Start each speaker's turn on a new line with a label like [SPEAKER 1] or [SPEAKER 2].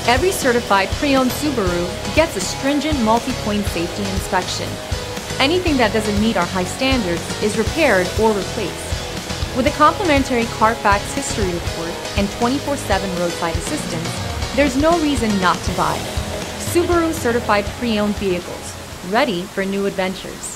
[SPEAKER 1] Every certified pre-owned Subaru gets a stringent multi-point safety inspection. Anything that doesn't meet our high standards is repaired or replaced. With a complimentary Carfax history report and 24/7 roadside assistance, there's no reason not to buy. Subaru certified pre-owned vehicles, ready for new adventures.